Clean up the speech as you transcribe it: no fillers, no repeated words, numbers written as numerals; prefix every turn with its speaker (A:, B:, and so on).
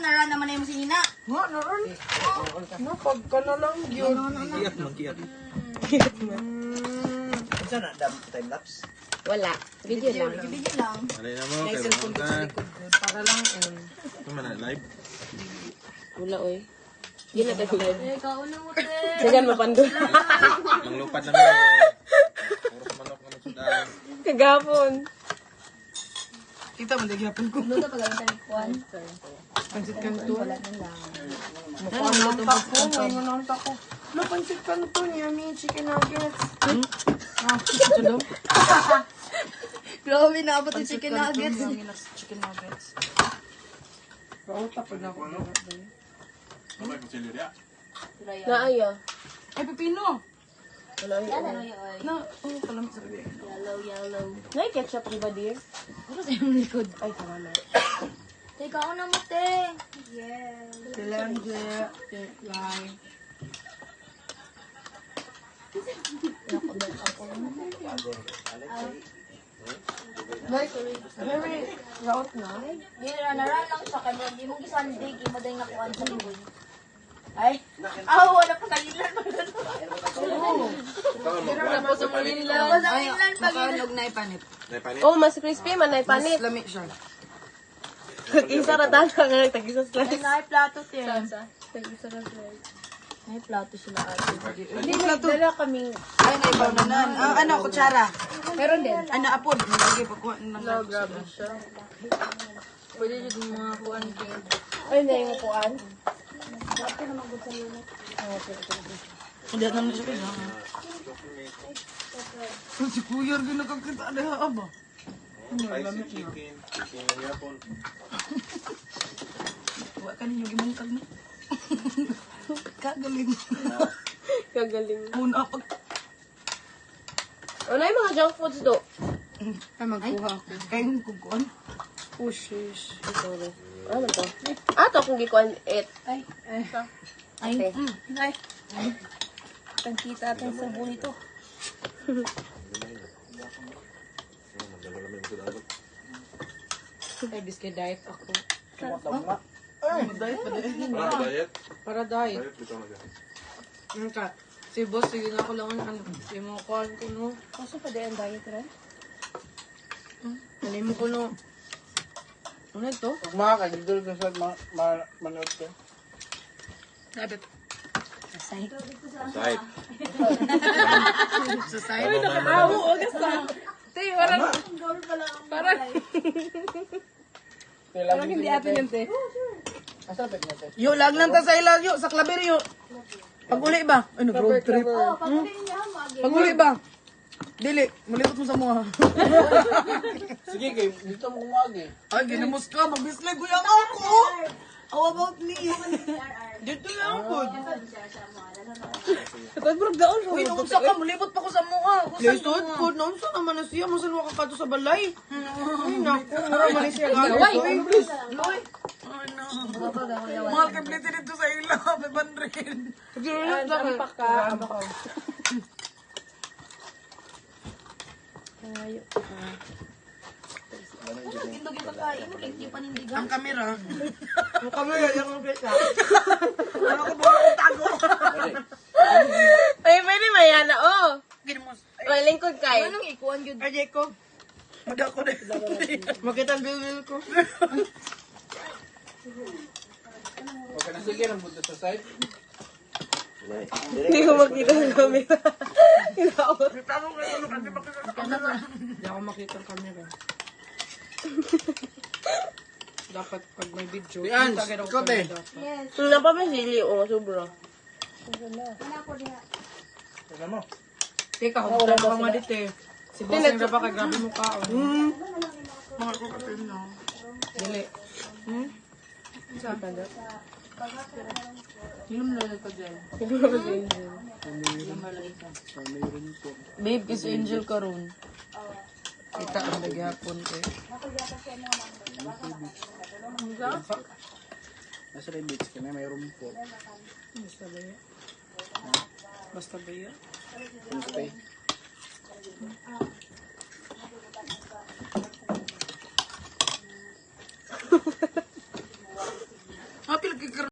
A: nara naman na yung sinina.
B: Nga, naran. Napag ka na lang yun.
C: Kiyat man, kiyat. Saan na? Time-lapse?
D: Wala. Video lang.
A: Video lang.
C: Alay na mo,
B: May
C: kay
B: cellphone ko
C: mga
B: sa
C: ka.
B: likod ko. Para lang,
C: Ito man na, live.
D: Wala, oy. Hindi na tayo live.
A: Kauna mo, te.
D: Dagan mapando.
C: Manglupad namin. Puro sa manok naman sudan.
D: Kagapon.
B: kita mo, nagyapon ko.
A: Luto pag ang talikwan.
B: Pansit kanto.
A: Wala na lang.
B: Ano, nantak ko. Ngayon nantak ko. No, pansit kanto niya, may chicken nuggets. Ah, ito daw.
A: Grabe na abot yung chicken nuggets.
B: Chicken nuggets. Pauta pa na ako.
D: Naaya.
B: Ay, pipino.
D: Wala
A: Yan,
D: yun.
A: ano yun?
B: Na, oh, kalamit sa bibig.
A: Yellow.
D: Nay, ketchup di ba, dear?
A: Ano sa yung likod?
D: Ay, salamat.
A: Te, kauna mo, te. Yeah.
B: Tilanje, lime. Very route na.
A: Nara lang sa kanya. Hindi mo gisandig. Hindi mo dahil nakuhaan sa likod. Ay? Wala pa kailan.
B: Tapos sa Manila.
A: Ay,
B: Makalog na ipanit.
C: Naipanit?
D: Oh, mas crispy man, nay
B: Mas
D: panit.
B: lami siya.
D: Isa ra tala nga nagtagisa
A: Ay,
D: slice.
A: naay plato, te.
D: Tagisa ra slice.
A: Naay plato sila ate.
D: Hindi, dala kaming
B: Ay, naibaw na nan. Ano, kutsara.
A: Meron din.
B: Ano, apod. Lagi pagkuha ng
D: no, grabe siya.
A: Pwede yung mga kuhan ko.
D: Ay, na yung kuan.
B: Hindi na siya kaya. Si Kuya rin nakakita na aba.
C: Spicy chicken. Chicken ng yapon.
B: Huwag ka ninyo gimungkag na. Kagaling.
D: Kagaling.
B: Una pag...
D: Ano yung mga junk foods do?
B: Ay, magkuha ako. Kaya yung kukuan.
D: Oh, shish. Sorry. Ano to? Ato kung gikuan it.
A: Ay.
D: Ate.
A: Ay. Pagkita atin sa buhay to.
B: Ay, biskay diet ako.
C: Ay!
B: Diet pa din.
C: Wala ka diet?
B: Para diet.
C: Diet, bitaw na siya.
B: Ano ka? Si boss, sige na ako lang ano. Yung mga kuhan ko, no?
A: Kaso pa din ang diet rin?
B: Alim ko, no? Ano ito?
E: Pag makakagidol ka sa manood ka.
B: Sabit.
A: Asay.
C: Side.
B: Sa side.
C: Ay, nakatawa.
B: Te, parang... Parang...
E: Parang hindi atin yun,
B: te.
E: Asa pag niya, te?
B: Yo, lag lang ta sa ilag, yo. Sa klaber, yo. Pag-uli ba? Ano, road trip?
A: Oh,
B: Pag-uli ba? Dili, malipot mo sa mga.
E: Sige, kay dito mo kumagi.
B: Ay, ginamos ka. Mag-bislay, kuya ako. How about me? Dito lang po.
D: Kapag bro, gaon
B: Uy, naunsa ka, malipot pa ko sa mga. Lisod po, naunsa naman na siya. Masan mo ka sa balay. Ay, naku, mura man siya. Gaway. Loy. Ay, no. Mahal ka plite dito sa ila. May bandrin.
D: Ano pa ka?
A: Indog yung pagkain. Hindi panindigan.
B: Ang kamera. Ang kamera, yung ang pesa. Ano ko ba ang tago?
D: Ay, pwede mayana, oh.
B: Ginamos.
D: May lingkod kay.
A: Anong ikuan yun?
B: Ay, Jacob. Maga ko na. Makita ang bilbil ko.
E: Huwag ka na sige, lang punta sa side.
D: Hindi ko makita ng camera. Hinaot.
B: Tama ko yung kasi makita ang kamera. Hindi ako makita ang kamera. Dapat pag may video.
E: Yan,
B: kita ka daw
E: ikaw, te.
B: dapat.
A: Yes.
D: Napapasili, oh, sobra.
A: Wala po diha.
E: Tignan mo.
B: Teka, huwag ka nga dito eh. Si boss yung dapat kay grabe mo ka. Mahal ko kasi no. Dili. Saan? Hilom na lang ka dyan. Babe, kiss angel ka ron. Kita ang naghihapon ko eh.
E: Nasa rin beach ka na, mayroon po.
B: Basta ba yan? Basta ba yan?
E: Stay.